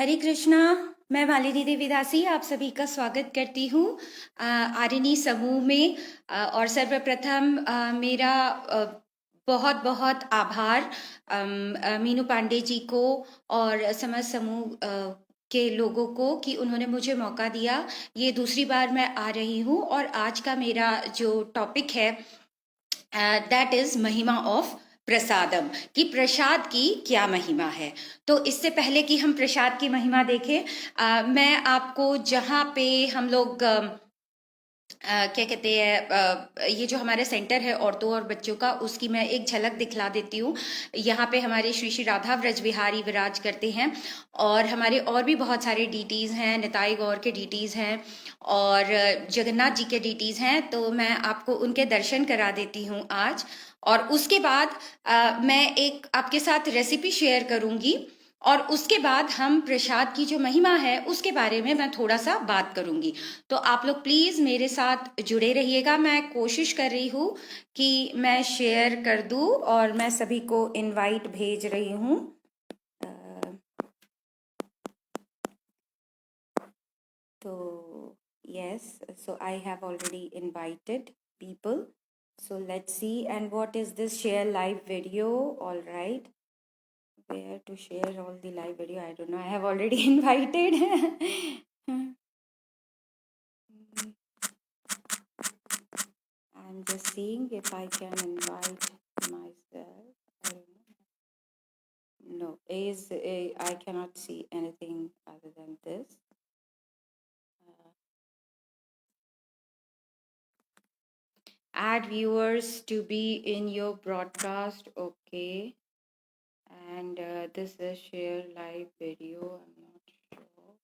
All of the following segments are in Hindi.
हरे कृष्णा। मैं मालिनी देवीदासी आप सभी का स्वागत करती हूँ आरिनी समूह में। और सर्वप्रथम मेरा बहुत बहुत आभार मीनू पांडे जी को और समस्त समूह के लोगों को कि उन्होंने मुझे मौका दिया। ये दूसरी बार मैं आ रही हूँ और आज का मेरा जो टॉपिक है दैट इज महिमा ऑफ प्रसादम, कि प्रसाद की क्या महिमा है। तो इससे पहले कि हम प्रसाद की महिमा देखें, मैं आपको जहाँ पे हम लोग क्या कहते हैं, ये जो हमारा सेंटर है औरतों और बच्चों का, उसकी मैं एक झलक दिखला देती हूँ। यहाँ पे हमारे श्री श्री राधा व्रज बिहारी विराज करते हैं और हमारे और भी बहुत सारे डीटीज़ हैं, निताई गौर के डीटीज़ हैं और जगन्नाथ जी के डीटीज़ हैं। तो मैं आपको उनके दर्शन करा देती हूँ आज। और उसके बाद मैं एक आपके साथ रेसिपी शेयर करूँगी और उसके बाद हम प्रसाद की जो महिमा है उसके बारे में मैं थोड़ा सा बात करूंगी। तो आप लोग प्लीज मेरे साथ जुड़े रहिएगा। मैं कोशिश कर रही हूँ कि मैं शेयर कर दूं और मैं सभी को इनवाइट भेज रही हूँ। तो yes, so I have already invited people. So let's see. And what is this share live video? All right. Where to share all the live video? I don't know. I have already invited. I'm just seeing if I can invite myself. I don't know. No, I cannot see anything other than this. Add viewers to be in your broadcast. Okay. And this is share live video. I'm not sure.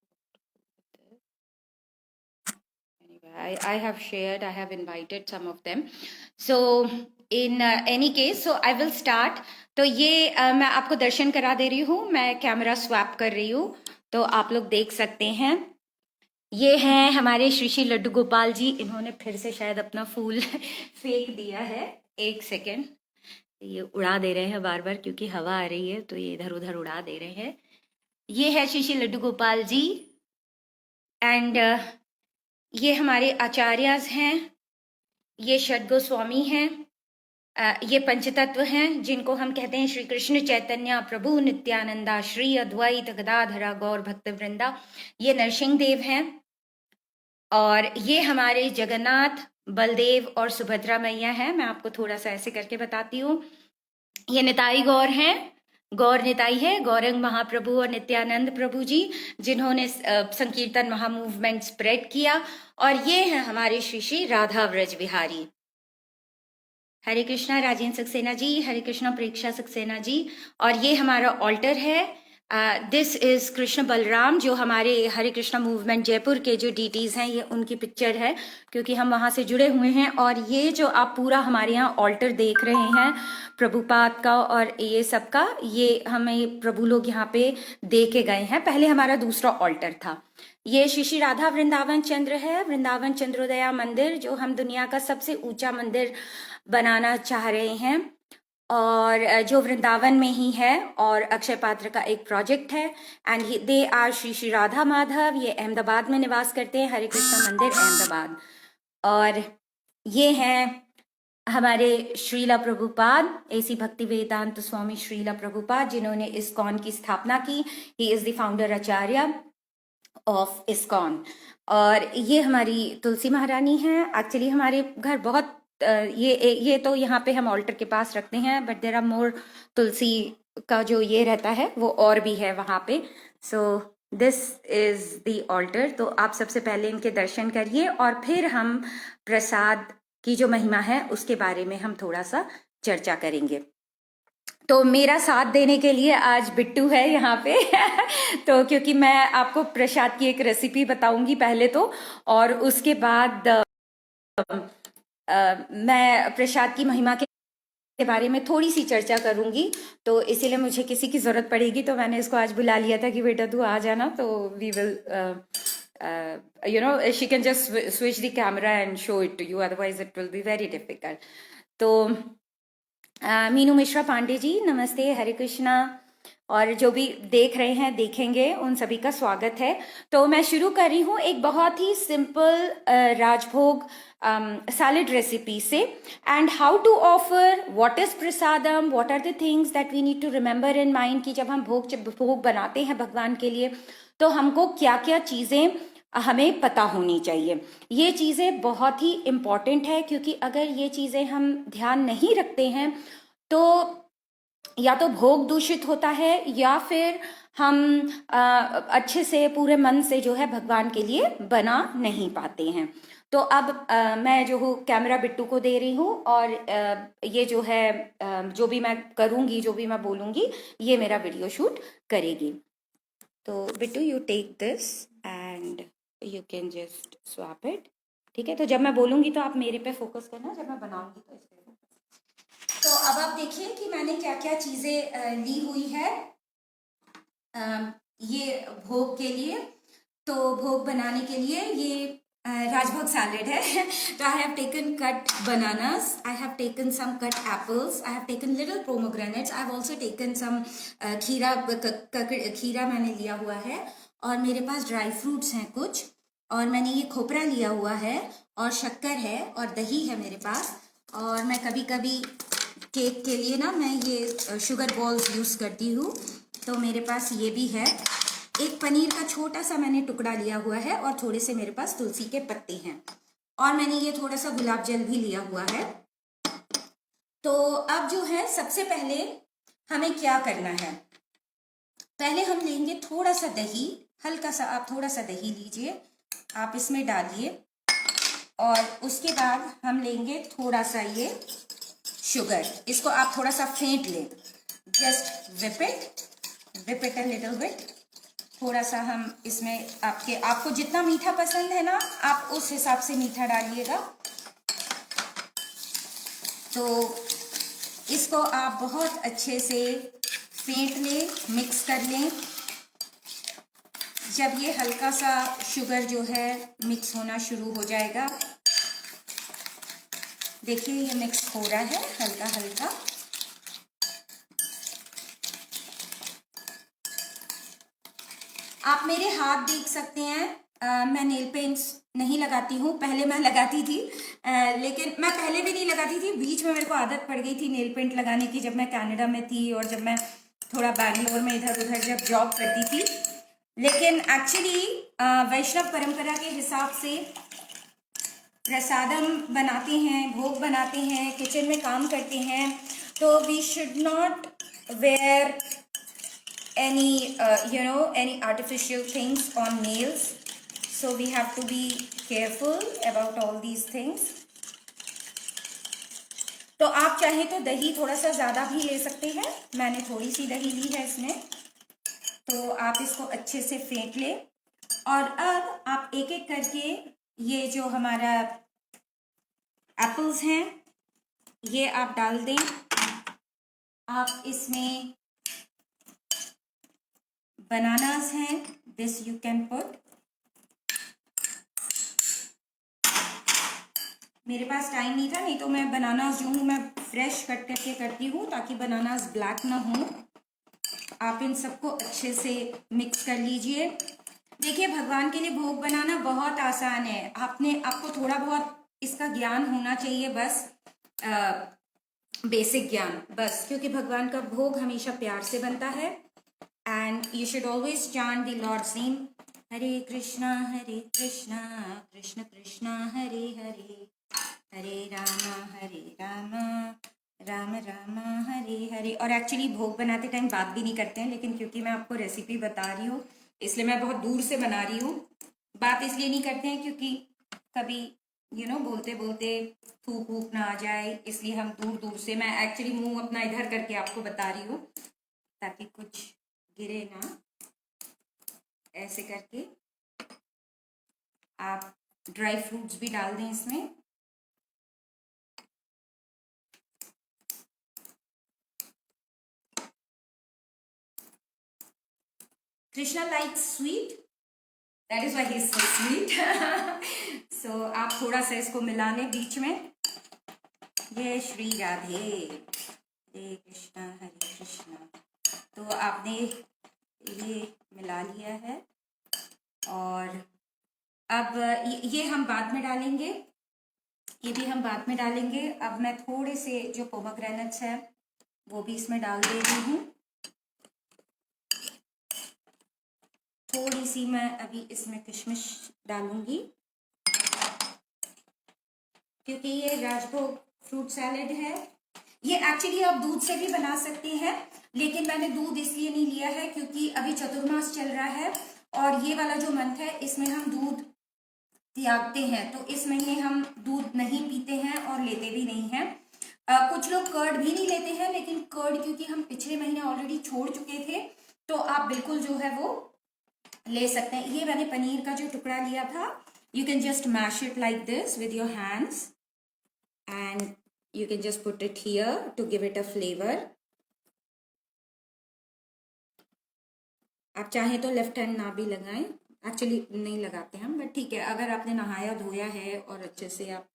Anyway, I have shared, I have invited some of them. So in any case, so I will start. तो ये मैं आपको दर्शन करा दे रही हूँ। मैं कैमरा स्वैप कर रही हूँ तो आप लोग देख सकते हैं। ये हैं हमारे श्री श्री लड्डू गोपाल जी। इन्होंने फिर से शायद अपना फूल फेंक दिया है। एक सेकेंड, ये उड़ा दे रहे हैं बार बार क्योंकि हवा आ रही है तो ये इधर उधर उड़ा दे रहे हैं। ये है श्री श्री लड्डू गोपाल जी एंड ये हमारे आचार्यस हैं। ये षड गोस्वामी हैं। ये पंचतत्व हैं जिनको हम कहते हैं श्री कृष्ण चैतन्य प्रभु नित्यानंदा श्री अद्वैत गदाधरा गौर भक्त वृंदा। ये नरसिंह देव हैं और ये हमारे जगन्नाथ, बलदेव और सुभद्रा मैया हैं। मैं आपको थोड़ा सा ऐसे करके बताती हूँ। ये निताई गौर हैं, गौर निताई है, गौरंग महाप्रभु और नित्यानंद प्रभु जी जिन्होंने संकीर्तन महामूवमेंट स्प्रेड किया। और ये हैं हमारे श्री श्री राधा व्रज बिहारी। हरे कृष्णा राजेंद्र सक्सेना जी, हरे कृष्णा प्रेक्षा सक्सेना जी। और ये हमारा ऑल्टर है। दिस इज कृष्ण बलराम, जो हमारे हरे कृष्णा मूवमेंट जयपुर के जो डीटीज हैं, ये उनकी पिक्चर है क्योंकि हम वहाँ से जुड़े हुए हैं। और ये जो आप पूरा हमारे यहाँ ऑल्टर देख रहे हैं प्रभुपाद का और ये सब का, ये हमें प्रभु लोग यहाँ पे दे के गए हैं। पहले हमारा दूसरा ऑल्टर था। ये श्री श्री राधा वृंदावन चंद्र है, वृंदावन चंद्रोदया मंदिर, जो हम दुनिया का सबसे ऊंचा मंदिर बनाना चाह रहे हैं और जो वृंदावन में ही है और अक्षय पात्र का एक प्रोजेक्ट है। And they are Shri Shri Radha Madhav. ये अहमदाबाद में निवास करते हैं, हरे कृष्ण मंदिर अहमदाबाद। और ये हैं हमारे श्रीला प्रभुपाद, ऐसी भक्ति वेदांत स्वामी श्रीला प्रभुपाद, जिन्होंने इस्कॉन की स्थापना की। He is the founder Acharya of ISKCON. और ये हमारी तुलसी महारानी है। एक्चुअली हमारे घर बहुत ये तो यहाँ पे हम ऑल्टर के पास रखते हैं, बट देर आर मोर तुलसी का जो ये रहता है वो और भी है वहाँ पे। So this is the altar. तो आप सबसे पहले इनके दर्शन करिए और फिर हम प्रसाद की जो महिमा है उसके बारे में हम थोड़ा सा चर्चा करेंगे। तो मेरा साथ देने के लिए आज बिट्टू है यहाँ पे तो क्योंकि मैं आपको प्रसाद की एक रेसिपी बताऊंगी पहले तो, और उसके बाद मैं प्रसाद की महिमा के बारे में थोड़ी सी चर्चा करूंगी। तो इसीलिए मुझे किसी की जरूरत पड़ेगी तो मैंने इसको आज बुला लिया था कि बेटा तू आ जाना। तो we will you know, she can just switch the camera and show it to you, otherwise it will be very difficult. तो मीनू मिश्रा पांडे जी नमस्ते, हरे कृष्णा। और जो भी देख रहे हैं देखेंगे उन सभी का स्वागत है। तो मैं शुरू कर रही हूँ एक बहुत ही सिंपल राजभोग सैलेड रेसिपी से। And how to offer, what is prasadam, what are the things that we need to remember in mind कि जब हम भोग बनाते हैं भगवान के लिए तो हमको क्या क्या चीज़ें हमें पता होनी चाहिए। ये चीज़ें बहुत ही इम्पॉर्टेंट है, क्योंकि अगर ये चीज़ें हम ध्यान नहीं रखते हैं तो या तो भोग दूषित होता है या फिर हम अच्छे से पूरे मन से जो है भगवान के लिए बना नहीं पाते हैं। तो अब मैं जो हूँ कैमरा बिट्टू को दे रही हूँ, और ये जो है जो भी मैं करूँगी, जो भी मैं बोलूँगी, ये मेरा वीडियो शूट करेगी। तो Bittu, you take this and you can just swap it. ठीक है, तो जब मैं बोलूँगी तो आप मेरे पे फोकस करना, जब मैं बनाऊँगी तो इस पे फोकस। तो अब आप देखिए कि मैंने क्या क्या चीज़ें ली हुई है ये भोग के लिए। तो भोग बनाने के लिए ये राजभोग सैलेड है। तो I have taken cut bananas, I have taken some cut apples, I have taken little pomegranates, I have also taken some खीरा मैंने लिया हुआ है, और मेरे पास ड्राई फ्रूट्स हैं कुछ, और मैंने ये खोपरा लिया हुआ है, और शक्कर है, और दही है मेरे पास। और मैं कभी कभी केक के लिए ना मैं ये शुगर बॉल्स यूज़ करती हूँ, तो मेरे पास ये भी है। एक पनीर का छोटा सा मैंने टुकड़ा लिया हुआ है, और थोड़े से मेरे पास तुलसी के पत्ते हैं, और मैंने ये थोड़ा सा गुलाब जल भी लिया हुआ है। तो अब जो है सबसे पहले हमें क्या करना है, पहले हम लेंगे थोड़ा सा दही, हल्का सा, आप थोड़ा सा दही लीजिए, आप इसमें डालिए, और उसके बाद हम लेंगे थोड़ा सा ये शुगर, इसको आप थोड़ा सा फेंट लें, just whip it a little bit. थोड़ा सा हम इसमें आपको जितना मीठा पसंद है ना, आप उस हिसाब से मीठा डालिएगा। तो इसको आप बहुत अच्छे से फेंट लें, मिक्स कर लें। जब ये हल्का सा शुगर जो है मिक्स होना शुरू हो जाएगा, देखिए ये मिक्स हो रहा है हल्का हल्का। आप मेरे हाथ देख सकते हैं, मैं नेल पेंट्स नहीं लगाती हूँ, पहले मैं लगाती थी, लेकिन मैं पहले भी नहीं लगाती थी, बीच में मेरे को आदत पड़ गई थी नेल पेंट लगाने की, जब मैं कनाडा में थी और जब मैं थोड़ा बैंगलोर में इधर उधर जब जॉब करती थी। लेकिन एक्चुअली वैष्णव परंपरा के हिसाब से प्रसादम बनाते हैं, भोग बनाते हैं, किचन में काम करते हैं, तो we should not wear any artificial things on nails, so we have to be careful about all these things. तो आप चाहे तो दही थोड़ा सा ज़्यादा भी ले सकते हैं, मैंने थोड़ी सी दही ली है इसमें। तो आप इसको अच्छे से फेंट लें, और अब आप एक एक करके ये जो हमारा एप्पल्स हैं ये आप डाल दें। आप इसमें बनानास हैं, दिस यू कैन पुट। मेरे पास टाइम नहीं था, नहीं तो मैं बनानास जो हूँ मैं फ्रेश कट करके करती हूँ ताकि बनानास ब्लैक ना हो। आप इन सबको अच्छे से मिक्स कर लीजिए। देखिए भगवान के लिए भोग बनाना बहुत आसान है, आपको थोड़ा बहुत इसका ज्ञान होना चाहिए, बस बेसिक ज्ञान बस, क्योंकि भगवान का भोग हमेशा प्यार से बनता है। And you should always chant the Lord's name, Hare Krishna Krishna Krishna Hare Hare, Hare Ram Ram Ram Hare Hare. और एक्चुअली भोग बनाते टाइम बात भी नहीं करते हैं, लेकिन क्योंकि मैं आपको रेसिपी बता रही हूँ इसलिए मैं बहुत दूर से बना रही हूँ। बात इसलिए नहीं करते हैं क्योंकि कभी बोलते बोलते थूक वूक ना आ जाए, इसलिए हम दूर दूर से, मैं एक्चुअली मुंह अपना इधर करके आपको बता रही हूँ ताकि कुछ गिरे ना। ऐसे करके आप ड्राई फ्रूट्स भी डाल दें इसमें। Krishna likes sweet, that is why he is so sweet. So आप थोड़ा सा इसको मिला लें बीच में। जय श्री राधे, हरे कृष्णा हरे कृष्णा तो आपने ये मिला लिया है और अब ये हम बाद में डालेंगे, ये भी हम बाद में डालेंगे। अब मैं थोड़े से जो पोमेग्रेनेट्स है वो भी इसमें डाल दे रही हूँ। थोड़ी सी मैं अभी इसमें किशमिश डालूंगी क्योंकि ये राजभोग फ्रूट सैलेड है। ये एक्चुअली आप दूध से भी बना सकते हैं, लेकिन मैंने दूध इसलिए नहीं लिया है क्योंकि अभी चतुर्मास चल रहा है और ये वाला जो मंथ है इसमें हम दूध त्यागते हैं, तो इस महीने हम दूध नहीं पीते हैं और लेते भी नहीं हैं। कुछ लोग कर्ड भी नहीं लेते हैं, लेकिन कर्ड क्योंकि हम पिछले महीने ऑलरेडी छोड़ चुके थे तो आप बिल्कुल जो है वो ले सकते हैं। ये मैंने पनीर का जो टुकड़ा लिया था, you can just mash it like this with your hands and you can just put it here to give it a flavor. आप चाहें तो लेफ्ट हैंड ना भी लगाएं, एक्चुअली नहीं लगाते हम, बट ठीक है, अगर आपने नहाया धोया है और अच्छे से आप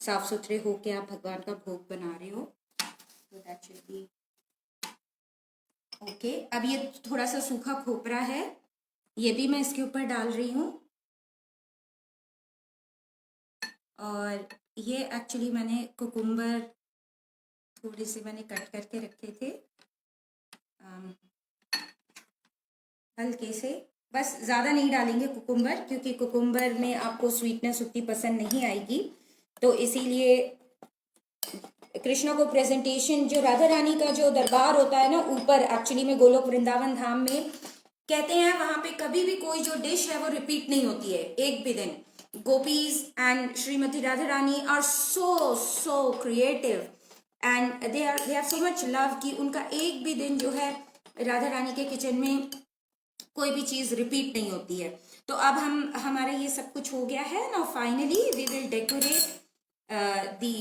साफ सुथरे होके आप भगवान का भोग बना रहे हो तो दैट शुड बी ओके। अब ये थोड़ा सा सूखा खोपरा है, ये भी मैं इसके ऊपर डाल रही हूँ। और ये एक्चुअली मैंने कुकुम्बर थोड़े से मैंने कट करके रखे थे हल्के से, बस ज़्यादा नहीं डालेंगे कुकुम्बर क्योंकि कुकुम्बर में आपको स्वीटनेस उतनी पसंद नहीं आएगी। तो इसीलिए कृष्णा को प्रेजेंटेशन जो राधा रानी का जो दरबार होता है ना ऊपर, एक्चुअली में गोलोक वृंदावन धाम में कहते हैं वहां पे कभी भी कोई जो डिश है वो रिपीट नहीं होती है एक भी दिन। Gopis and Shrimati Radha Rani are so creative and they are so much love कि उनका एक भी दिन जो है राधा रानी के किचन में कोई भी चीज रिपीट नहीं होती है। तो अब हमारा ये सब कुछ हो गया है ना। Finally we will decorate the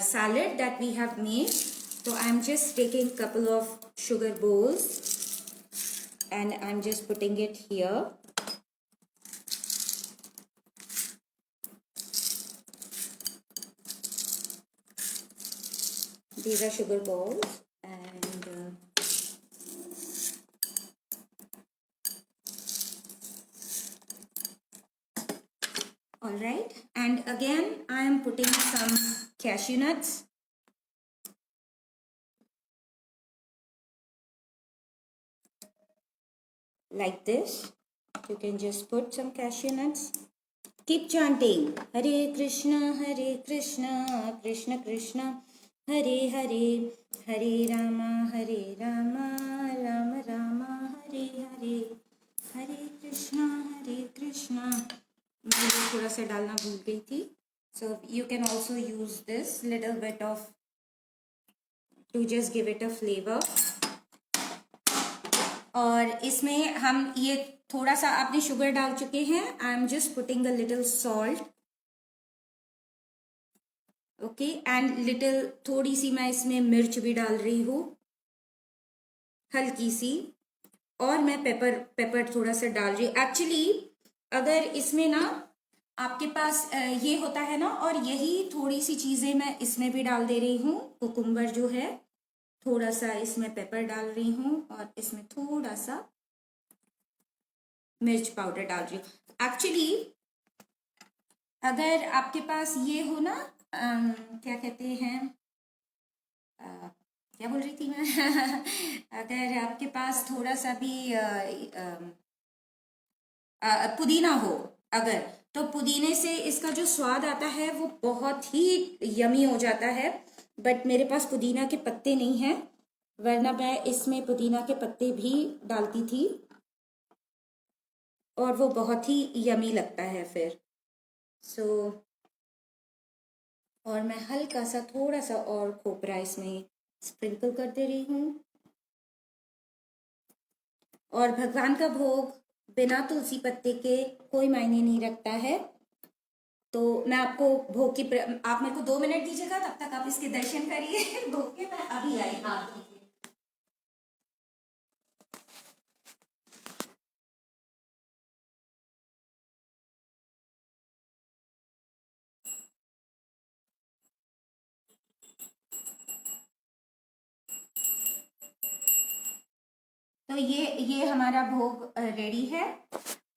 salad that we have made. So I'm just taking couple of sugar bowls and I'm just putting it here. These are sugar balls and all right, and again I am putting some cashew nuts. Like this, you can just put some cashew nuts. Keep chanting Hare Krishna Krishna Krishna Hare Hare, Hare Rama Rama Rama Hare Hare, Hare Krishna मैं थोड़ा सा डालना भूल गई थी। So you can also use this little bit of to just give it a flavor. और इसमें हम ये थोड़ा सा आपने शुगर डाल चुके हैं, I am just putting a little salt, okay, and little थोड़ी सी मैं इसमें मिर्च भी डाल रही हूँ हल्की सी, और मैं पेपर थोड़ा सा डाल रही हूँ। एक्चुअली अगर इसमें ना आपके पास ये होता है ना, और यही थोड़ी सी चीजें मैं इसमें भी डाल दे रही हूँ। कुकुम्बर जो है थोड़ा सा इसमें पेपर डाल रही हूँ और इसमें थोड़ा सा मिर्च पाउडर डाल रही हूँ। एक्चुअली अगर आपके पास ये हो ना क्या कहते हैं क्या बोल रही थी मैं अगर आपके पास थोड़ा सा भी पुदीना हो अगर, तो पुदीने से इसका जो स्वाद आता है वो बहुत ही यमी हो जाता है। बट मेरे पास पुदीना के पत्ते नहीं हैं, वरना मैं इसमें पुदीना के पत्ते भी डालती थी और वो बहुत ही यमी लगता है फिर। सो और मैं हल्का सा थोड़ा सा और खोपरा इसमें स्प्रिंकल कर दे रही हूँ। और भगवान का भोग बिना तुलसी पत्ते के कोई मायने नहीं रखता है। तो मैं आपको भोग की आप मेरे को 2 मिनट दीजिएगा, तब तक आप इसके दर्शन करिए भोग के। मैं अभी आई हाँ। तो ये हमारा भोग रेडी है।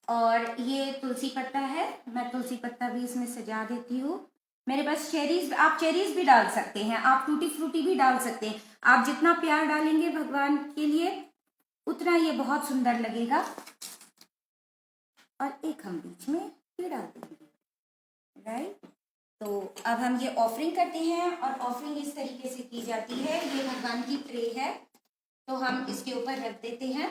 और ये तुलसी पत्ता है, मैं तुलसी पत्ता भी इसमें सजा देती हूँ। मेरे पास चेरीज, आप चेरीज भी डाल सकते हैं, आप टूटी फ्रूटी भी डाल सकते हैं। आप जितना प्यार डालेंगे भगवान के लिए उतना ये बहुत सुंदर लगेगा। और एक हम बीच में ये डाल देंगे, राइट। तो अब हम ये ऑफरिंग करते हैं, और ऑफरिंग इस तरीके से की जाती है। ये भगवान की ट्रे है, तो हम इसके ऊपर रख देते हैं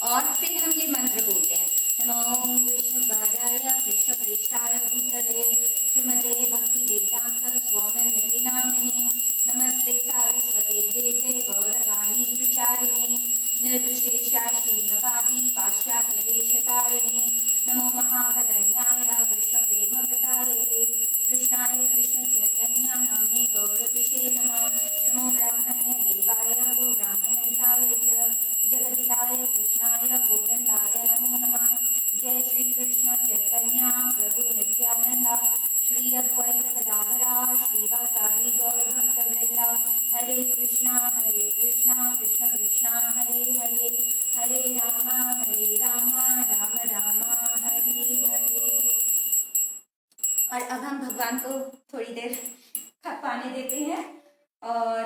और फिर हम ये मंत्र बोलते हैं। नमो विष्णुपादाय कृष्णप्रेष्ठाय भूतले श्रीमते भक्ति वेदांत स्वामी नामिने नमस्ते सारस्वते देवे गौरवाणी प्रचारिणे निर्विशेषा शून्यवादी पाश्चात्य देशतारिणे नमो महावदन्याय कृष्ण प्रेम प्रदायते कृष्णाय कृष्ण चैतन्य नाम्ने गौरविषे नमः नमो ब्राह्मण्य देवाय गो ब्राह्मणहिताय च जगद्धिताय कृष्णाय गोविन्दाय नमो नमः। जय श्री कृष्ण चैतन्य प्रभु नित्यानंद श्री अद्वैत गदाधरा श्रीवासादि गौर भक्तवृंद हरे कृष्णा कृष्ण कृष्णा हरे हरे हरे राम राम राम हरे हरे। और अब हम भगवान को थोड़ी देर पानी देते हैं, और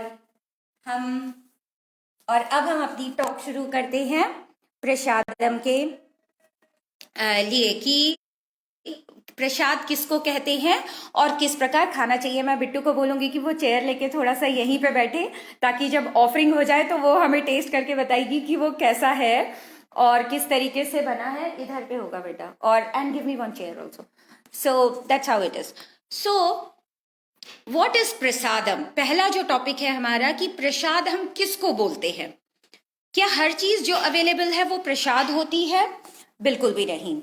अब हम अपनी टॉक शुरू करते हैं प्रसादम के लिए कि प्रसाद किसको कहते हैं और किस प्रकार खाना चाहिए। मैं बिट्टू को बोलूंगी कि वो चेयर लेके थोड़ा सा यहीं पे बैठे, ताकि जब ऑफरिंग हो जाए तो वो हमें टेस्ट करके बताएगी कि वो कैसा है और किस तरीके से बना है। इधर पे होगा बेटा, और and give me one chair also. So that's how it is. So what is prasadam? पहला जो टॉपिक है हमारा कि प्रसाद हम किसको बोलते हैं। क्या हर चीज जो अवेलेबल है वो प्रसाद होती है? बिल्कुल भी नहीं।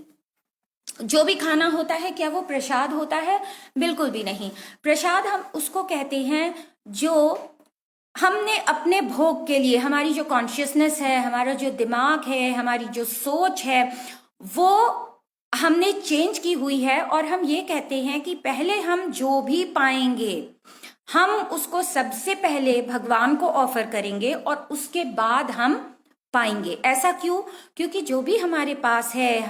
जो भी खाना होता है क्या वो प्रसाद होता है? बिल्कुल भी नहीं। प्रसाद हम उसको कहते हैं जो हमने अपने भोग के लिए, हमारी जो कॉन्शियसनेस है, हमारा जो दिमाग है, हमारी जो सोच है, वो हमने चेंज की हुई है। और हम ये कहते हैं कि पहले हम जो भी पाएंगे हम उसको सबसे पहले भगवान को ऑफर करेंगे और उसके बाद हम पाएंगे। ऐसा क्यों? क्योंकि जो भी हमारे पास है,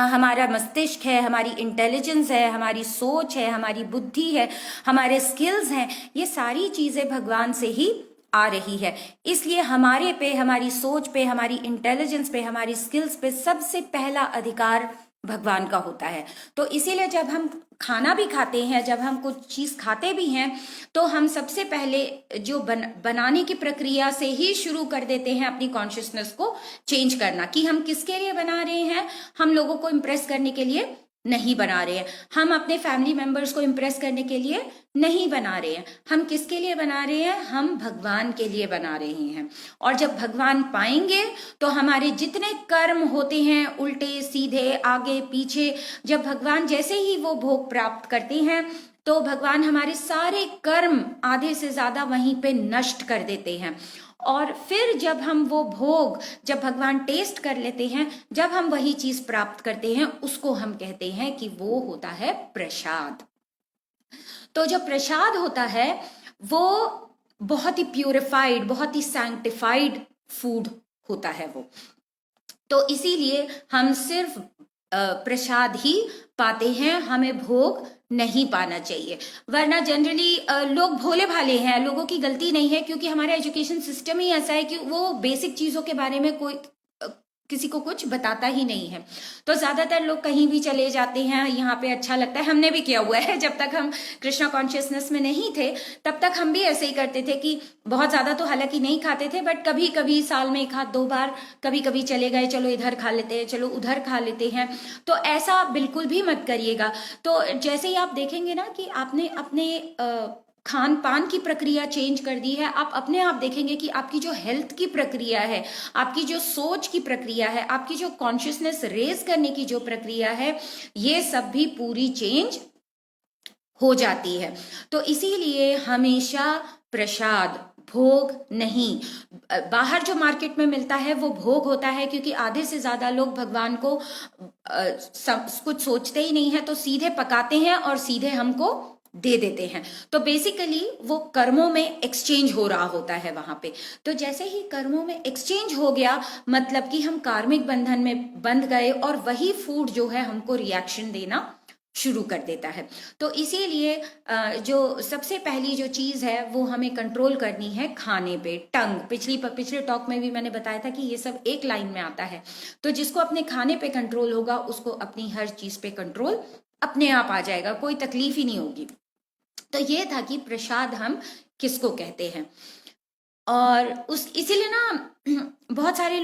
हमारा मस्तिष्क है, हमारी इंटेलिजेंस है, हमारी सोच है, हमारी बुद्धि है, हमारे स्किल्स हैं, ये सारी चीजें भगवान से ही आ रही है। इसलिए हमारे पे, हमारी सोच पे, हमारी इंटेलिजेंस पे, हमारी स्किल्स पे सबसे पहला अधिकार भगवान का होता है। तो इसीलिए जब हम खाना भी खाते हैं, जब हम कुछ चीज खाते भी हैं, तो हम सबसे पहले जो बनाने की प्रक्रिया से ही शुरू कर देते हैं अपनी कॉन्शियसनेस को चेंज करना, कि हम किसके लिए बना रहे हैं। हम लोगों को इम्प्रेस करने के लिए नहीं बना रहे हैं, हम अपने फैमिली मेंबर्स को इम्प्रेस करने के लिए नहीं बना रहे हैं। हम किसके लिए बना रहे हैं? हम भगवान के लिए बना रहे हैं। और जब भगवान पाएंगे तो हमारे जितने कर्म होते हैं, उल्टे सीधे, आगे पीछे, जब भगवान जैसे ही वो भोग प्राप्त करते हैं तो भगवान हमारे सारे कर्म आधे से ज्यादा वहीं पे नष्ट कर देते हैं। और फिर जब हम वो भोग, जब भगवान टेस्ट कर लेते हैं, जब हम वही चीज प्राप्त करते हैं, उसको हम कहते हैं कि वो होता है प्रसाद। तो जो प्रसाद होता है वो बहुत ही प्यूरिफाइड, बहुत ही सैंक्टिफाइड फूड होता है वो। तो इसीलिए हम सिर्फ प्रसाद ही पाते हैं, हमें भोग नहीं पाना चाहिए। वरना जनरली लोग भोले भाले हैं, लोगों की गलती नहीं है, क्योंकि हमारा एजुकेशन सिस्टम ही ऐसा है कि वो बेसिक चीजों के बारे में कोई किसी को कुछ बताता ही नहीं है। तो ज्यादातर लोग कहीं भी चले जाते हैं, यहाँ पे अच्छा लगता है। हमने भी किया हुआ है, जब तक हम कृष्णा कॉन्शियसनेस में नहीं थे तब तक हम भी ऐसे ही करते थे कि बहुत ज्यादा तो हालांकि नहीं खाते थे, बट कभी कभी साल में 1-2 बार कभी कभी चले गए, चलो इधर खा लेते हैं, चलो उधर खा लेते हैं। तो ऐसा बिल्कुल भी मत करिएगा। तो जैसे ही आप देखेंगे ना कि आपने अपने खान पान की प्रक्रिया चेंज कर दी है, आप अपने आप देखेंगे कि आपकी जो हेल्थ की प्रक्रिया है, आपकी जो सोच की प्रक्रिया है, आपकी जो कॉन्शियसनेस रेज करने की जो प्रक्रिया है, ये सब भी पूरी चेंज हो जाती है। तो इसीलिए हमेशा प्रसाद, भोग नहीं। बाहर जो मार्केट में मिलता है वो भोग होता है, क्योंकि आधे से ज्यादा लोग भगवान को कुछ सोचते ही नहीं है, तो सीधे पकाते हैं और सीधे हमको दे देते हैं। तो बेसिकली वो कर्मों में एक्सचेंज हो रहा होता है वहां पे। तो जैसे ही कर्मों में एक्सचेंज हो गया, मतलब कि हम कार्मिक बंधन में बंध गए और वही फूड जो है हमको रिएक्शन देना शुरू कर देता है। तो इसीलिए जो सबसे पहली जो चीज है वो हमें कंट्रोल करनी है खाने पे। टंग, पिछले टॉक में भी मैंने बताया था कि ये सब एक लाइन में आता है। तो जिसको अपने खाने पे कंट्रोल होगा उसको अपनी हर चीज पे कंट्रोल अपने आप आ जाएगा, कोई तकलीफ ही नहीं होगी। तो ये था कि प्रसाद हम किसको कहते हैं। और उस इसीलिए ना बहुत सारे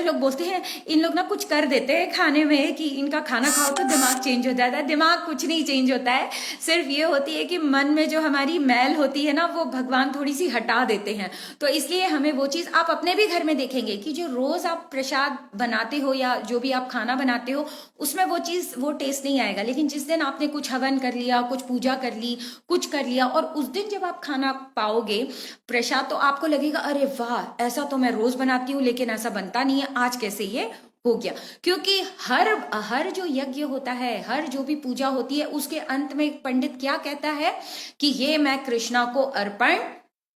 लोग बोलते हैं इन लोग ना कुछ कर देते हैं खाने में कि इनका खाना खाओ तो दिमाग चेंज हो जाता है। दिमाग कुछ नहीं चेंज होता है, सिर्फ ये होती है कि मन में जो हमारी मैल होती है ना वो भगवान थोड़ी सी हटा देते हैं। तो इसलिए हमें वो चीज, आप अपने भी घर में देखेंगे कि जो रोज आप प्रसाद बनाते हो या जो भी आप खाना बनाते हो उसमें वो चीज, वो टेस्ट नहीं आएगा। लेकिन जिस दिन आपने कुछ हवन कर लिया, कुछ पूजा कर ली, कुछ कर लिया, और उस दिन जब आप खाना पाओगे प्रसाद, तो आपको लगेगा अरे वाह, ऐसा तो मैं रोज बनाती हूँ लेकिन ऐसा बनता नहीं है, आज कैसे ये हो गया। क्योंकि हर जो यज्ञ होता है, हर जो भी पूजा होती है, उसके अंत में पंडित क्या कहता है कि ये मैं कृष्णा को अर्पण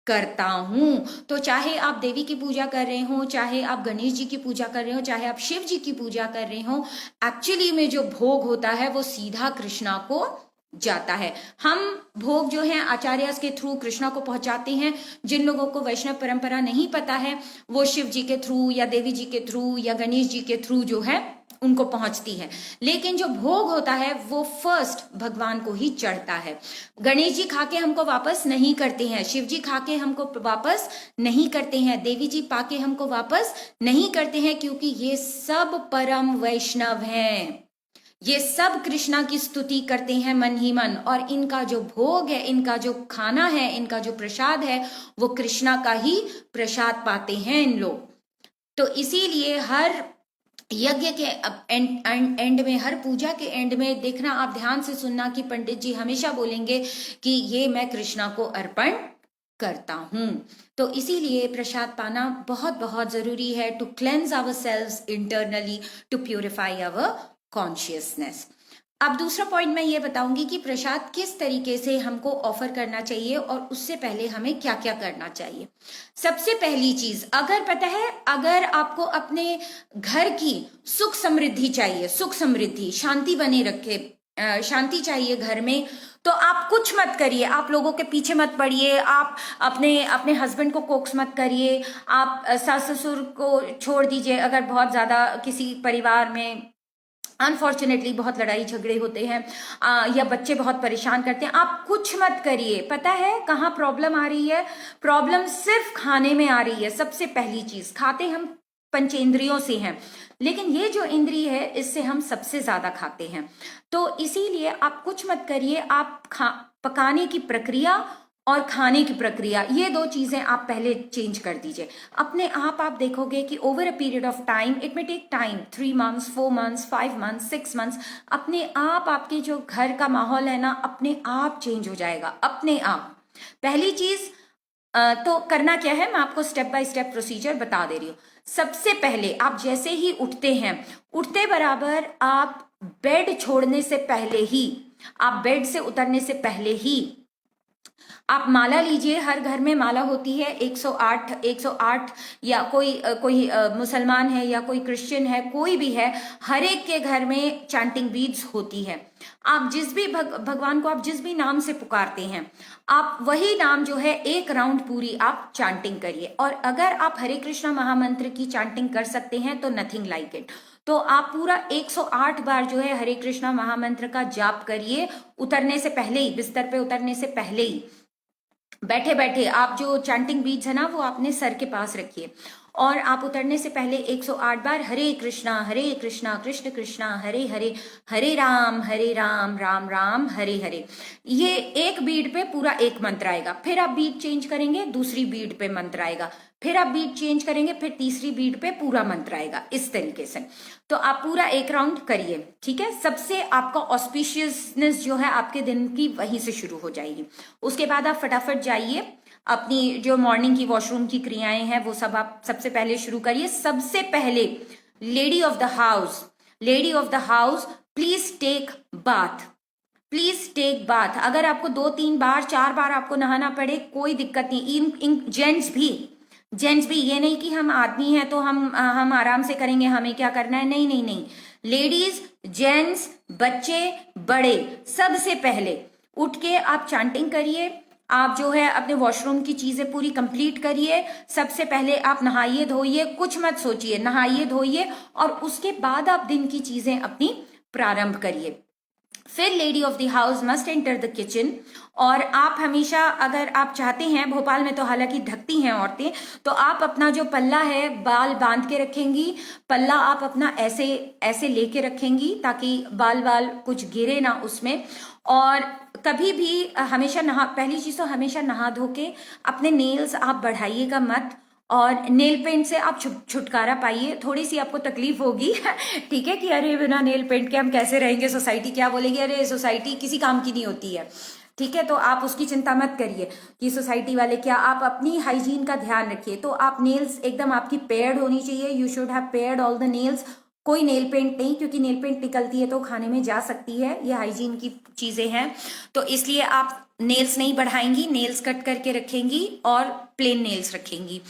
करता हूं। तो चाहे आप देवी की पूजा कर रहे हो, चाहे आप गणेश जी की पूजा कर रहे हो, चाहे आप शिव जी की पूजा कर रहे हो, एक्चुअली में जो भोग होता है वो सीधा कृष्णा को जाता है। हम भोग जो है आचार्य के थ्रू कृष्णा को पहुंचाते हैं। जिन लोगों को वैष्णव परंपरा नहीं पता है वो शिव जी के थ्रू या देवी जी के थ्रू या गणेश जी के थ्रू जो है उनको पहुंचती है। लेकिन जो भोग होता है वो फर्स्ट भगवान को ही चढ़ता है। गणेश जी खा के हमको वापस नहीं करते हैं, शिव जी खा के हमको वापस नहीं करते हैं, देवी जी पाके हमको वापस नहीं करते हैं, क्योंकि ये सब परम वैष्णव हैं। ये सब कृष्णा की स्तुति करते हैं मन ही मन, और इनका जो भोग है, इनका जो खाना है, इनका जो प्रसाद है, वो कृष्णा का ही प्रसाद पाते हैं इन लोग। तो इसीलिए हर यज्ञ के एंड में, हर पूजा के एंड में देखना, आप ध्यान से सुनना कि पंडित जी हमेशा बोलेंगे कि ये मैं कृष्णा को अर्पण करता हूं। तो इसीलिए प्रसाद पाना बहुत बहुत जरूरी है, to cleanse our selves internally, to purify our consciousness. अब दूसरा पॉइंट मैं ये बताऊंगी कि प्रसाद किस तरीके से हमको ऑफर करना चाहिए और उससे पहले हमें क्या क्या करना चाहिए। सबसे पहली चीज, अगर पता है, अगर आपको अपने घर की सुख समृद्धि चाहिए, सुख समृद्धि शांति बने रखे, शांति चाहिए घर में, तो आप कुछ मत करिए, आप लोगों के पीछे मत पड़िए, आप अपने अपने हस्बैंड को कोक्स मत करिए, आप सास ससुर को छोड़ दीजिए। अगर बहुत ज्यादा किसी परिवार में अनफॉर्चुनेटली बहुत लड़ाई झगड़े होते हैं या बच्चे बहुत परेशान करते हैं, आप कुछ मत करिए। पता है कहाँ प्रॉब्लम आ रही है? प्रॉब्लम सिर्फ खाने में आ रही है। सबसे पहली चीज, खाते हम पंचेंद्रियों से हैं, लेकिन ये जो इंद्रिय है इससे हम सबसे ज्यादा खाते हैं। तो इसीलिए आप कुछ मत करिए, आप पकाने की प्रक्रिया और खाने की प्रक्रिया, ये दो चीजें आप पहले चेंज कर दीजिए। अपने आप देखोगे कि over a period of time, it may take time, 3 months, 4 months, 5 months, 6 months, अपने आप आपके जो घर का माहौल है ना, अपने आप चेंज हो जाएगा, अपने आप। पहली चीज तो करना क्या है, मैं आपको स्टेप बाय स्टेप प्रोसीजर बता दे रही हूँ। सबसे पहले आप जैसे ही उठते हैं, उठते बराबर आप बेड छोड़ने से पहले ही, आप बेड से उतरने से पहले ही आप माला लीजिए। हर घर में माला होती है, 108 या कोई मुसलमान है या कोई क्रिश्चियन है, कोई भी है, हर एक के घर में चैंटिंग बीड्स होती है। आप जिस भी भगवान को आप जिस भी नाम से पुकारते हैं, आप वही नाम जो है एक राउंड पूरी आप चैंटिंग करिए। और अगर आप हरे कृष्णा महामंत्र की चैंटिंग कर सकते हैं तो नथिंग लाइक इट। तो आप पूरा 108 बार जो है हरे कृष्णा महामंत्र का जाप करिए, उतरने से पहले ही, बिस्तर पे उतरने से पहले ही। बैठे बैठे आप जो चैंटिंग बीट्स है ना वो अपने सर के पास रखिए, और आप उतरने से पहले 108 बार हरे कृष्णा कृष्ण कृष्णा हरे हरे, हरे राम राम राम हरे हरे। ये एक बीट पे पूरा एक मंत्र आएगा, फिर आप बीट चेंज करेंगे, दूसरी बीट पे मंत्र आएगा, फिर आप बीट चेंज करेंगे, फिर तीसरी बीट पे पूरा मंत्र आएगा, इस तरीके से। तो आप पूरा एक राउंड करिए, ठीक है। सबसे आपका ऑस्पिशियसनेस जो है आपके दिन की वहीं से शुरू हो जाएगी। उसके बाद आप फटाफट जाइए, अपनी जो मॉर्निंग की वॉशरूम की क्रियाएं हैं वो सब आप सबसे पहले शुरू करिए। सबसे पहले lady of the house please take bath. Please take bath. अगर आपको 2-3 बार 4 बार आपको नहाना पड़े कोई दिक्कत नहीं। इन जेंट्स भी ये नहीं कि हम आदमी हैं तो हम आराम से करेंगे, हमें क्या करना है, नहीं नहीं नहीं। लेडीज, जेंट्स, बच्चे, बड़े, सबसे पहले उठ के आप चांटिंग करिए। आप जो है अपने वॉशरूम की चीजें पूरी कंप्लीट करिए। सबसे पहले आप नहाइए धोइए, कुछ मत सोचिए, नहाइए धोइए और उसके बाद आप दिन की चीजें अपनी प्रारंभ करिए। फिर lady of the house must enter the kitchen. और आप हमेशा, अगर आप चाहते हैं, भोपाल में तो हालांकि ढकती हैं औरतें, तो आप अपना जो पल्ला है बाल बांध के रखेंगी। पल्ला आप अपना ऐसे ऐसे लेके रखेंगी ताकि बाल बाल कुछ गिरे ना उसमें। और कभी भी हमेशा पहली चीज तो हमेशा नहा धो के अपने नेल्स आप बढ़ाइएगा मत। और नेल पेंट से आप छुटकारा पाइए। थोड़ी सी आपको तकलीफ होगी ठीक है, कि अरे बिना नेल पेंट के हम कैसे रहेंगे, सोसाइटी क्या बोलेगी, अरे सोसाइटी किसी काम की नहीं होती है, ठीक है। तो आप उसकी चिंता मत करिए कि सोसाइटी वाले क्या, आप अपनी हाइजीन का ध्यान रखिए। तो आप नेल्स एकदम आपकी पेयर्ड होनी चाहिए। You should have paired all the nails. कोई नेल पेंट नहीं, क्योंकि नेल पेंट निकलती है तो खाने में जा सकती है, ये हाइजीन की चीजें हैं। तो इसलिए आप नेल्स नहीं बढ़ाएंगी, नेल्स कट करके रखेंगी और प्लेन नेल्स रखेंगी।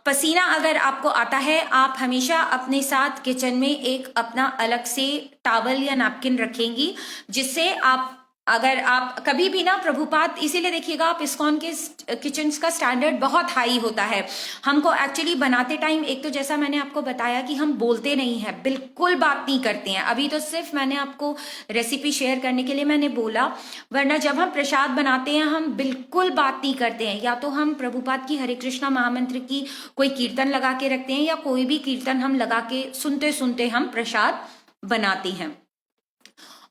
पसीना अगर आपको आता है, आप हमेशा अपने साथ किचन में एक अपना अलग से टॉवल या नैपकिन रखेंगी, जिससे आप, अगर आप कभी भी ना, प्रभुपाद इसीलिए देखिएगा आप, इस्कॉन के किचन का स्टैंडर्ड बहुत हाई होता है। हमको एक्चुअली बनाते टाइम, एक तो जैसा मैंने आपको बताया कि हम बोलते नहीं हैं, बिल्कुल बात नहीं करते हैं। अभी तो सिर्फ मैंने आपको रेसिपी शेयर करने के लिए मैंने बोला, वरना जब हम प्रसाद बनाते हैं हम बिल्कुल बात नहीं करते हैं। या तो हम प्रभुपाद की हरे कृष्णा महामंत्र की कोई कीर्तन लगा के रखते हैं, या कोई भी कीर्तन हम लगा के सुनते सुनते हम प्रसाद बनाते हैं।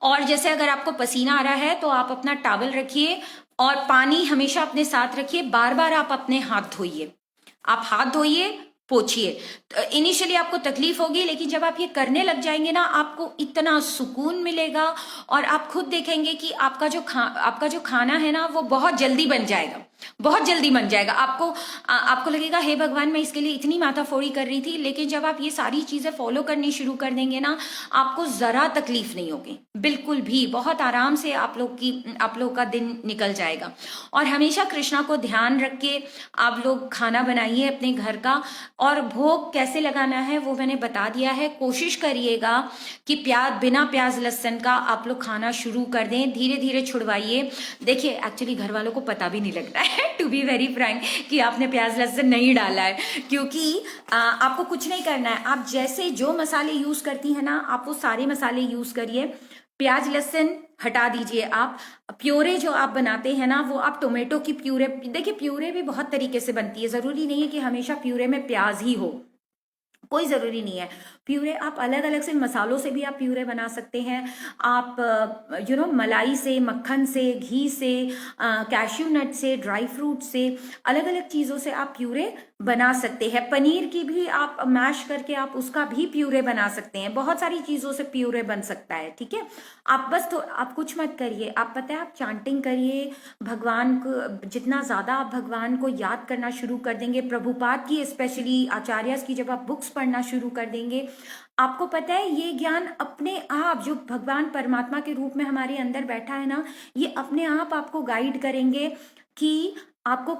और जैसे अगर आपको पसीना आ रहा है तो आप अपना टॉवल रखिए और पानी हमेशा अपने साथ रखिए। बार बार आप अपने हाथ धोइए, आप हाथ धोइए, पोछिए। इनिशियली आपको तकलीफ होगी, लेकिन जब आप ये करने लग जाएंगे ना, आपको इतना सुकून मिलेगा और आप खुद देखेंगे कि आपका जो खाना है ना, वो बहुत जल्दी बन जाएगा, बहुत जल्दी बन जाएगा। आपको लगेगा हे भगवान, मैं इसके लिए इतनी माथाफोड़ी कर रही थी। लेकिन जब आप ये सारी चीजें फॉलो करनी शुरू कर देंगे ना, आपको जरा तकलीफ नहीं होगी, बिल्कुल भी। बहुत आराम से आप लोग का दिन निकल जाएगा। और हमेशा कृष्णा को ध्यान रख के आप लोग खाना बनाइए अपने घर का। और भोग कैसे लगाना है वो मैंने बता दिया है। कोशिश करिएगा कि बिना प्याज लहसुन का आप लोग खाना शुरू कर दें, धीरे धीरे छुड़वाइए। देखिए एक्चुअली घर वालों को पता भी नहीं लगता है टू बी वेरी फ्रैंक, कि आपने प्याज लहसुन नहीं डाला है, क्योंकि आपको कुछ नहीं करना है। आप जैसे जो मसाले यूज करती है ना, आप वो सारे मसाले यूज करिए। प्याज लहसुन हटा दीजिए। आप प्यूरे जो आप बनाते हैं ना, वो आप टोमेटो की प्यूरे, देखिए प्यूरे भी बहुत तरीके से बनती है, जरूरी नहीं है कि हमेशा प्यूरे में प्याज ही हो, कोई जरूरी नहीं है। प्यूरे आप अलग अलग से मसालों से भी आप प्यूरे बना सकते हैं। आप मलाई से, मक्खन से, घी से, कैश्यू नट से, ड्राई फ्रूट से, अलग अलग चीज़ों से आप प्यूरे बना सकते हैं। पनीर की भी आप मैश करके आप उसका भी प्यूरे बना सकते हैं। बहुत सारी चीज़ों से प्यूरे बन सकता है, ठीक है। आप बस तो आप कुछ मत करिए, आप पता है आप चांटिंग करिए भगवान को। जितना ज़्यादा आप भगवान को याद करना शुरू कर देंगे, प्रभुपाद की स्पेशली आचार्यस की जब आप बुक्स पढ़ना शुरू कर देंगे, आपको पता है ये ज्ञान अपने आप, जो भगवान परमात्मा के रूप में हमारे अंदर बैठा है ना, ये अपने आप आपको गाइड करेंगे कि आपको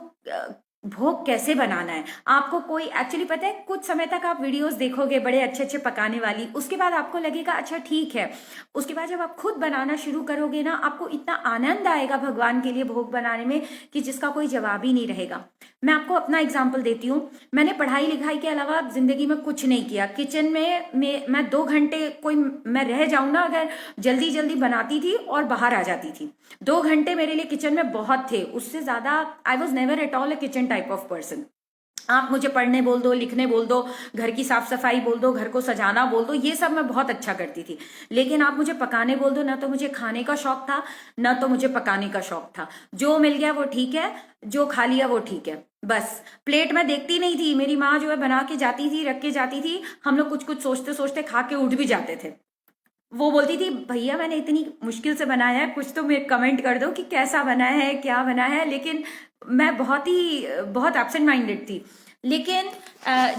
भोग कैसे बनाना है। आपको कोई एक्चुअली पता है, कुछ समय तक आप वीडियोस देखोगे बड़े अच्छे अच्छे पकाने वाली, उसके बाद आपको लगेगा अच्छा ठीक है। उसके बाद जब आप खुद बनाना शुरू करोगे ना, आपको इतना आनंद आएगा भगवान के लिए भोग बनाने में कि जिसका कोई जवाब ही नहीं रहेगा। मैं आपको अपना एग्जाम्पल देती हूँ। मैंने पढ़ाई लिखाई के अलावा जिंदगी में कुछ नहीं किया। किचन में मैं 2 घंटे मैं रह जाऊँ ना, अगर जल्दी जल्दी बनाती थी और बाहर आ जाती थी। 2 घंटे मेरे लिए किचन में बहुत थे, उससे ज्यादा I was never at all A kitchen type of person. आप मुझे पढ़ने बोल दो, लिखने बोल दो, घर की साफ सफाई बोल दो, घर को सजाना बोल दो, ये सब मैं बहुत अच्छा करती थी। लेकिन आप मुझे पकाने बोल दो, ना तो मुझे खाने का शौक था, ना तो मुझे पकाने का शौक था। जो मिल गया वो ठीक है, जो खा लिया वो ठीक है, बस। प्लेट में देखती नहीं थी। मेरी माँ जो है बना के जाती थी, रख के जाती थी, हम लोग कुछ कुछ सोचते सोचते खा के उठ भी जाते थे। वो बोलती थी भैया मैंने इतनी मुश्किल से बनाया है, कुछ तो मैं कमेंट कर दो कि कैसा बना है, क्या बना है। लेकिन मैं बहुत एब्सेंट माइंडेड थी। लेकिन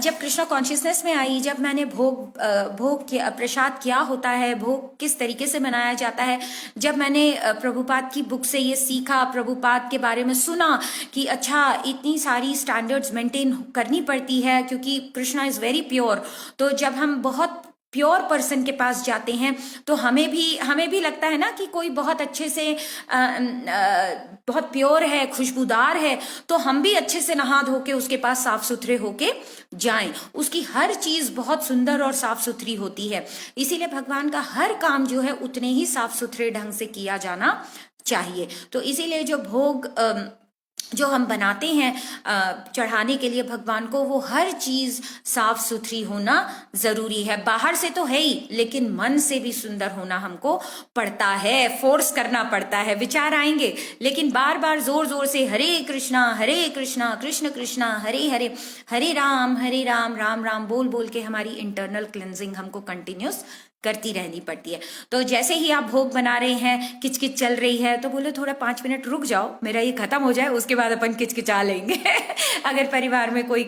जब कृष्णा कॉन्शियसनेस में आई, जब मैंने भोग किया, प्रसाद क्या होता है, भोग किस तरीके से मनाया जाता है, जब मैंने प्रभुपाद की बुक से ये सीखा, प्रभुपाद के बारे में सुना कि अच्छा इतनी सारी स्टैंडर्ड्स मेंटेन करनी पड़ती है क्योंकि कृष्णा इज वेरी प्योर। तो जब हम बहुत प्योर पर्सन के पास जाते हैं तो हमें भी लगता है ना कि कोई बहुत अच्छे से बहुत प्योर है, खुशबूदार है, तो हम भी अच्छे से नहा धो के उसके पास साफ सुथरे होके जाएं। उसकी हर चीज बहुत सुंदर और साफ सुथरी होती है, इसीलिए भगवान का हर काम जो है उतने ही साफ सुथरे ढंग से किया जाना चाहिए। तो इसीलिए जो भोग जो हम बनाते हैं चढ़ाने के लिए भगवान को, वो हर चीज साफ सुथरी होना जरूरी है। बाहर से तो है ही, लेकिन मन से भी सुंदर होना हमको पड़ता है, फोर्स करना पड़ता है। विचार आएंगे लेकिन बार बार जोर जोर से हरे कृष्णा कृष्ण कृष्णा हरे हरे, हरे राम राम राम बोल बोल के हमारी इंटरनल क्लेंजिंग हमको कंटिन्यूस करती रहनी पड़ती है। तो जैसे ही आप भोग बना रहे हैं, किचकिच चल रही है, तो बोले थोड़ा 5 मिनट रुक जाओ, मेरा ये खत्म हो जाए, उसके बाद अपन किचकिचा लेंगे। अगर परिवार में कोई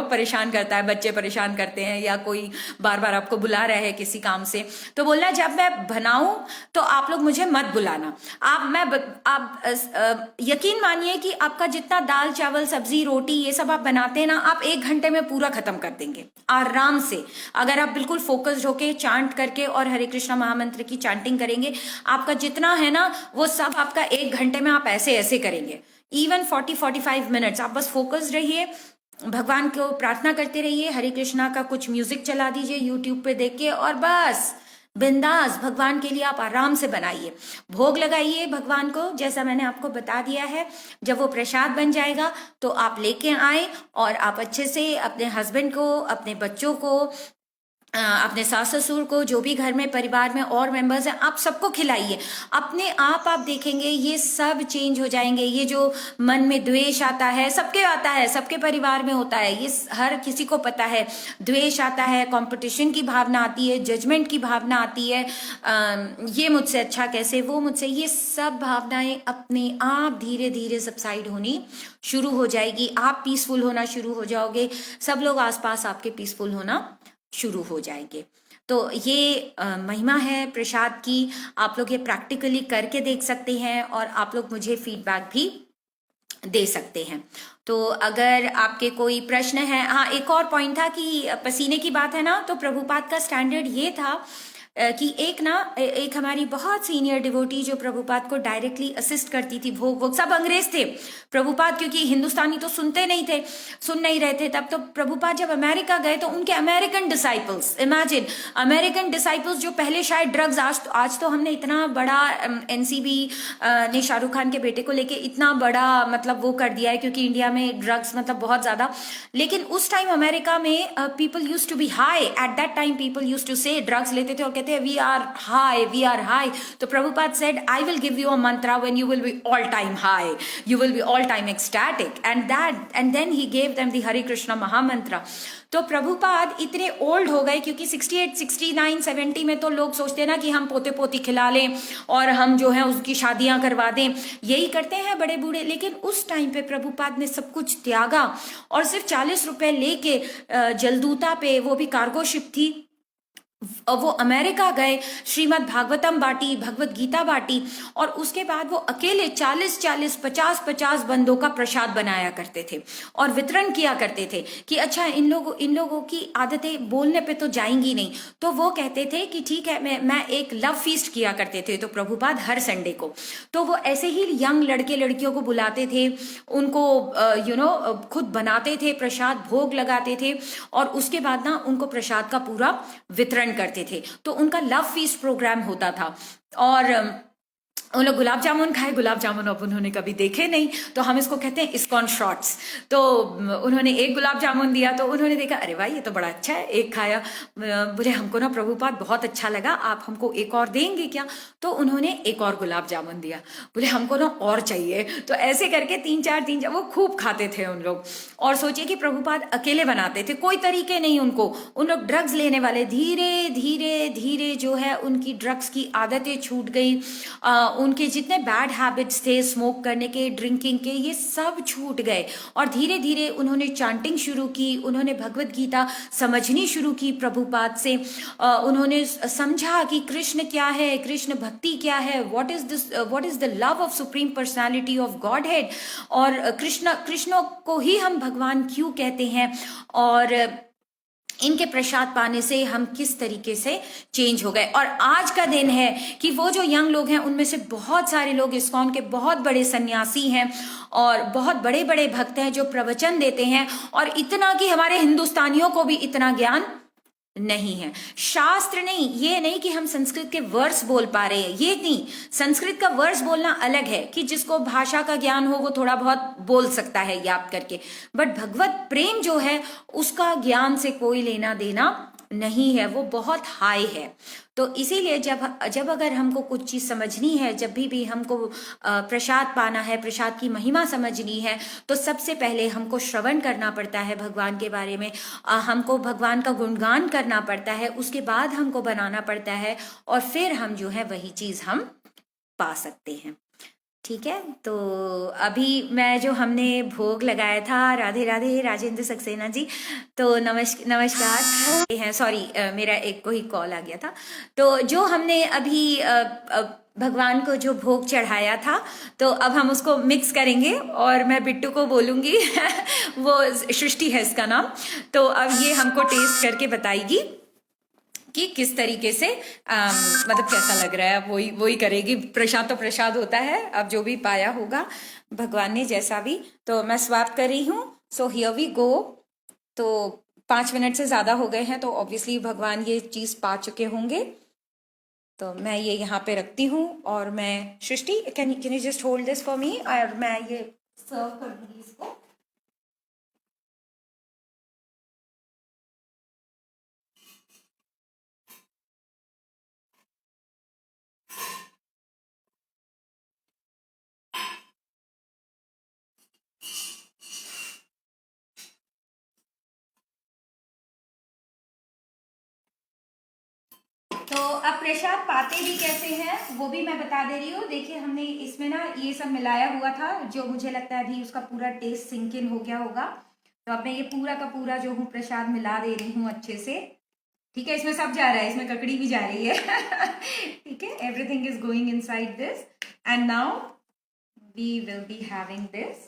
परेशान करता है, बच्चे परेशान करते हैं या कोई बार बार आपको बुला रहा है किसी काम से, तो बोलना जब मैं बनाऊं तो आप लोग मुझे मत बुलाना। आप यकीन मानिए कि आपका जितना दाल चावल सब्जी रोटी ये सब आप बनाते हैं ना, आप 1 घंटे में पूरा खत्म कर देंगे आराम से। अगर आप बिल्कुल फोकस्ड होके चांट करके और हरे कृष्णा महामंत्र की चांटिंग करेंगे, आपका जितना है ना वो सब आपका 1 घंटे में आप ऐसे ऐसे करेंगे। इवन 40-45 मिनट्स आप बस फोकस्ड रहिए, भगवान को प्रार्थना करते रहिए, हरे कृष्णा का कुछ म्यूजिक चला दीजिए यूट्यूब पे देख के, और बस बिंदास भगवान के लिए आप आराम से बनाइए, भोग लगाइए भगवान को। जैसा मैंने आपको बता दिया है, जब वो प्रसाद बन जाएगा तो आप लेके आए और आप अच्छे से अपने हस्बैंड को, अपने बच्चों को, अपने सास ससुर को, जो भी घर में परिवार में और मेंबर्स हैं, आप सबको खिलाइए। अपने आप देखेंगे ये सब चेंज हो जाएंगे। ये जो मन में द्वेष आता है, सबके आता है, सबके परिवार में होता है, ये हर किसी को पता है। द्वेष आता है, कंपटीशन की भावना आती है, जजमेंट की भावना आती है, ये मुझसे अच्छा कैसे, वो मुझसे, ये सब भावनाएं अपने आप धीरे धीरे सबसाइड होनी शुरू हो जाएगी। आप पीसफुल होना शुरू हो जाओगे, सब लोग आसपास आपके पीसफुल होना शुरू हो जाएंगे। तो ये महिमा है प्रसाद की। आप लोग ये प्रैक्टिकली करके देख सकते हैं और आप लोग मुझे फीडबैक भी दे सकते हैं। तो अगर आपके कोई प्रश्न है, हाँ एक और पॉइंट था कि पसीने की बात है ना, तो प्रभुपाद का स्टैंडर्ड ये था कि एक हमारी बहुत सीनियर डिवोटी जो प्रभुपाद को डायरेक्टली असिस्ट करती थी, भोग सब अंग्रेज थे। प्रभुपाद क्योंकि हिंदुस्तानी तो सुन नहीं रहे थे तब, तो प्रभुपाद जब अमेरिका गए तो उनके American disciples, imagine American disciples जो पहले शायद ड्रग्स, आज तो हमने इतना बड़ा एनसीबी ने शाहरुख खान के बेटे को लेके इतना बड़ा मतलब वो कर दिया है, क्योंकि इंडिया में ड्रग्स मतलब बहुत ज्यादा, लेकिन उस टाइम अमेरिका में people use to be high. At that time people use to say, drugs लेते थे और कहते हैं वी आर हाई। तो Prabhupada said I will give you a mantra when you will be all time high, you will be all time ecstatic, and then he gave them the Hare Krishna mahamantra. तो प्रभुपाद इतने ओल्ड हो गए, क्योंकि 68, 69, 70 में तो लोग सोचते हैं ना कि हम पोते पोती खिला लें और हम जो है उसकी शादियां करवा दें, यही करते हैं बड़े बूढ़े। लेकिन उस टाइम पे प्रभुपाद ने सब कुछ त्यागा और सिर्फ 40 रुपए लेके जलदूता पे, वो भी कार्गो शिप थी, वो अमेरिका गए, श्रीमद् भागवतम बाटी, भगवत गीता बाटी, और उसके बाद वो अकेले 40-40, 50-50 बंदों का प्रसाद बनाया करते थे और वितरण किया करते थे कि अच्छा इन लोगों की आदतें बोलने पे तो जाएंगी नहीं, तो वो कहते थे कि ठीक है, मैं एक लव फीस्ट किया करते थे। तो प्रभुपाद हर संडे को, तो वो ऐसे ही यंग लड़के लड़कियों को बुलाते थे, उनको खुद बनाते थे प्रसाद, भोग लगाते थे, और उसके बाद ना उनको प्रसाद का पूरा वितरण करते थे। तो उनका लव फीस्ट प्रोग्राम होता था, और उन लोग गुलाब जामुन खाए। गुलाब जामुन अब उन्होंने कभी देखे नहीं, तो हम इसको कहते हैं इस्कॉन शॉट्स। तो उन्होंने एक गुलाब जामुन दिया, तो उन्होंने देखा अरे भाई ये तो बड़ा अच्छा है, एक खाया, बोले हमको ना प्रभुपाद बहुत अच्छा लगा, आप हमको एक और देंगे क्या? तो उन्होंने एक और गुलाब जामुन दिया, बोले हमको ना और चाहिए। तो ऐसे करके 3-4 वो खूब खाते थे उन लोग। और सोचिए कि प्रभुपाद अकेले बनाते थे, कोई तरीके नहीं उनको, उन लोग ड्रग्स लेने वाले, धीरे धीरे धीरे जो है उनकी ड्रग्स की आदतें छूट गई, उनके जितने बैड हैबिट्स थे, स्मोक करने के, ड्रिंकिंग के, ये सब छूट गए। और धीरे धीरे उन्होंने चैंटिंग शुरू की, उन्होंने भगवत गीता समझनी शुरू की प्रभुपाद से। उन्होंने समझा कि कृष्ण क्या है, कृष्ण भक्ति क्या है, what is the love of supreme personality of God head, और कृष्ण को ही हम भगवान क्यों कहते हैं, और इनके प्रसाद पाने से हम किस तरीके से चेंज हो गए। और आज का दिन है कि वो जो यंग लोग हैं उनमें से बहुत सारे लोग इस्कॉन के बहुत बड़े सन्यासी हैं और बहुत बड़े बड़े भक्त हैं जो प्रवचन देते हैं, और इतना कि हमारे हिंदुस्तानियों को भी इतना ज्ञान नहीं है। शास्त्र नहीं, ये नहीं कि हम संस्कृत के वर्ड्स बोल पा रहे हैं, ये नहीं। संस्कृत का वर्ड्स बोलना अलग है कि जिसको भाषा का ज्ञान हो वो थोड़ा बहुत बोल सकता है याद करके, बट भगवत प्रेम जो है उसका ज्ञान से कोई लेना देना नहीं है, वो बहुत हाई है। तो इसीलिए जब अगर हमको कुछ चीज समझनी है, जब भी हमको प्रसाद पाना है, प्रसाद की महिमा समझनी है, तो सबसे पहले हमको श्रवण करना पड़ता है भगवान के बारे में, हमको भगवान का गुणगान करना पड़ता है, उसके बाद हमको बनाना पड़ता है, और फिर हम जो है वही चीज हम पा सकते हैं। ठीक है, तो अभी मैं जो हमने भोग लगाया था, राधे राधे राजेंद्र सक्सेना जी, तो नमस्कार हैं, सॉरी मेरा एक कोई कॉल आ गया था। तो जो हमने अभी भगवान को जो भोग चढ़ाया था, तो अब हम उसको मिक्स करेंगे और मैं बिट्टू को बोलूंगी वो सृष्टि है इसका नाम, तो अब ये हमको टेस्ट करके बताएगी कि किस तरीके से मतलब कैसा लग रहा है, वही करेगी। प्रसाद तो प्रसाद होता है, अब जो भी पाया होगा भगवान ने जैसा भी। तो मैं स्वैप कर रही हूँ, सो हियर वी गो। तो 5 मिनट से ज्यादा हो गए हैं, तो ऑब्वियसली भगवान ये चीज पा चुके होंगे। तो मैं ये यहाँ पे रखती हूँ, और मैं Srishti can you just hold this for me, और मैं ये सर्व कर दूंगी इसको। तो अब प्रसाद पाते भी कैसे हैं वो भी मैं बता दे रही हूँ। देखिए हमने इसमें ना ये सब मिलाया हुआ था, जो मुझे लगता है अभी उसका पूरा टेस्ट सिंक इन हो गया होगा। तो अब मैं ये पूरा का पूरा जो हूँ प्रसाद मिला दे रही हूँ अच्छे से। ठीक है, इसमें सब जा रहा है, इसमें ककड़ी भी जा रही है ठीक है, everything is going inside this, and now we will be having this,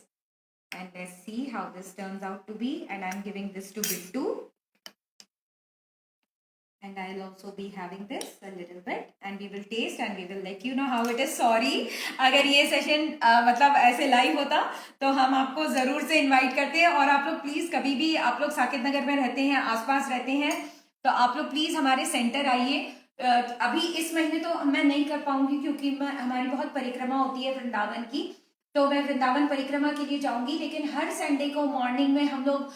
and let's see how this turns out to be, and I am giving this to Bittu, and I'll also be having this a little bit, and we will taste and we will let you know how it is. Sorry, अगर ये सेशन मतलब ऐसे लाइव होता तो हम आपको जरूर से इनवाइट करते हैं, और आप लोग प्लीज कभी भी, आप लोग साकेत नगर में रहते हैं, आसपास रहते हैं, तो आप लोग प्लीज हमारे सेंटर आइए। अभी इस महीने तो मैं नहीं कर पाऊंगी क्योंकि हमारी बहुत परिक्रमा होती है वृंदावन की, तो मैं वृंदावन परिक्रमा के लिए जाऊंगी, लेकिन हर संडे को मॉर्निंग में हम लोग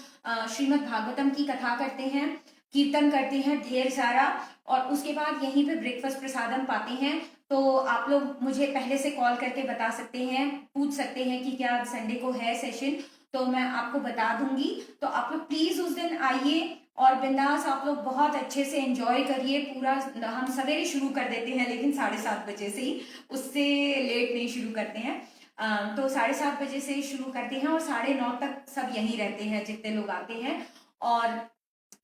श्रीमद् भागवतम की कथा करते हैं, कीर्तन करते हैं ढेर सारा, और उसके बाद यहीं पे ब्रेकफास्ट प्रसादम पाते हैं। तो आप लोग मुझे पहले से कॉल करके बता सकते हैं, पूछ सकते हैं कि क्या संडे को है सेशन, तो मैं आपको बता दूंगी। तो आप लोग प्लीज उस दिन आइए, और बिंदास आप लोग बहुत अच्छे से एंजॉय करिए। पूरा हम सवेरे शुरू कर देते हैं, लेकिन 7:30 बजे से ही, उससे लेट नहीं शुरू करते हैं। तो 7:30 बजे से शुरू करते हैं, और 9:30 तक सब यहीं रहते हैं जितने लोग आते हैं, और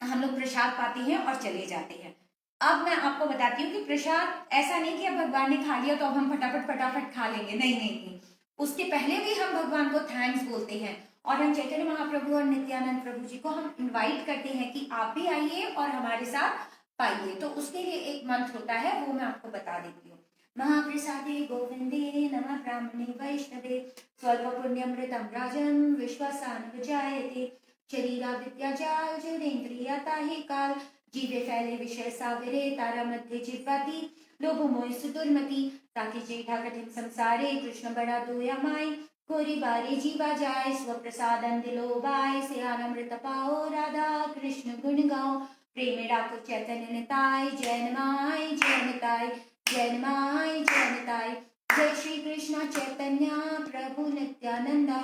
हम लोग प्रसाद पाते हैं और चले जाते हैं। अब मैं आपको बताती हूँ कि प्रसाद ऐसा नहीं कि अब भगवान ने खा लिया तो अब हम फटाफट खा लेंगे, नहीं नहीं नहीं, उसके पहले भी हम भगवान को थैंक्स बोलते हैं, और हम चैतन्य महाप्रभु और नित्यानंद प्रभु जी को हम इनवाइट करते हैं कि आप भी आइए और हमारे साथ पाइए। तो उसके लिए एक मंत्र होता है, वो मैं आपको बता देती हूँ। महाप्रसादे गोविंदे नमः ब्राह्मणे वैष्णवे स्वल्प पुण्यमृतम राजन विश्वासान विजायते शरीरा विद्या जाल जनेन्द्रियता ही काल जीवे फैले विषय सागरे तारा मध्य जिह्वाति लोभ मोह सुदुर्मति ताकि जेठा कठिन संसारे कृष्ण बड़ा दोया माई कोरी बारी जीवा जाए स्व प्रसादन दिलो बाय से अमृत पाओ राधा कृष्ण गुण गाओ प्रेम डाको चैतन्य निताय जैन माय जैन ताय जैन माय जैन ताय जय श्री कृष्ण चैतन्य प्रभु Nityananda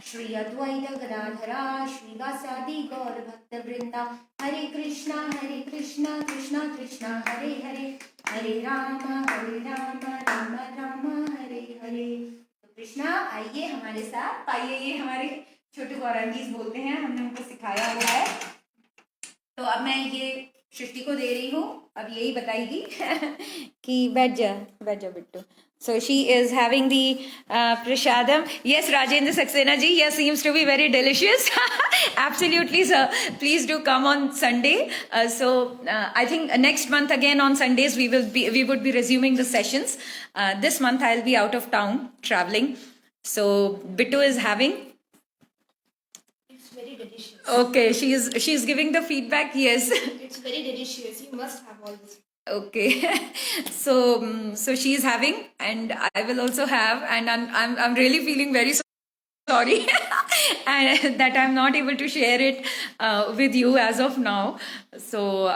Shri Advaita Gadadhara Shrivasadi Gaur Bhakta Vrinda Hare Krishna Krishna Krishna Hare Hare Hare Rama Rama Rama Hare Hare। तो कृष्णा आइए हमारे साथ, पाइए ये हमारे छोटे गौरांगीज बोलते हैं, हमने उनको सिखाया हुआ है। तो अब मैं ये सृष्टि को दे रही हूँ, अब यही बताएगी कि बैठ जा Bittu. So she is having the prashadam. Yes, Rajendra Saxena ji, yes, seems to be very delicious. Absolutely, sir. Please do come on Sunday. I think next month again on Sundays we would be resuming the sessions. This month I'll be out of town traveling. So Bittu is having. It's very delicious. Okay, she's giving the feedback. Yes. It's very delicious. You must have all this. Okay, so she's having, and I will also have, and I'm really feeling very sorry and that I'm not able to share it with you as of now. So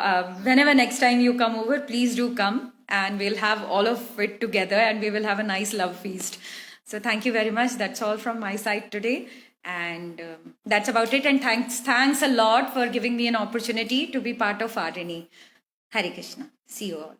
whenever next time you come over, please do come, and we'll have all of it together, and we will have a nice love feast. So thank you very much. That's all from my side today, and that's about it. And thanks a lot for giving me an opportunity to be part of Arini. Hare Krishna. See you all.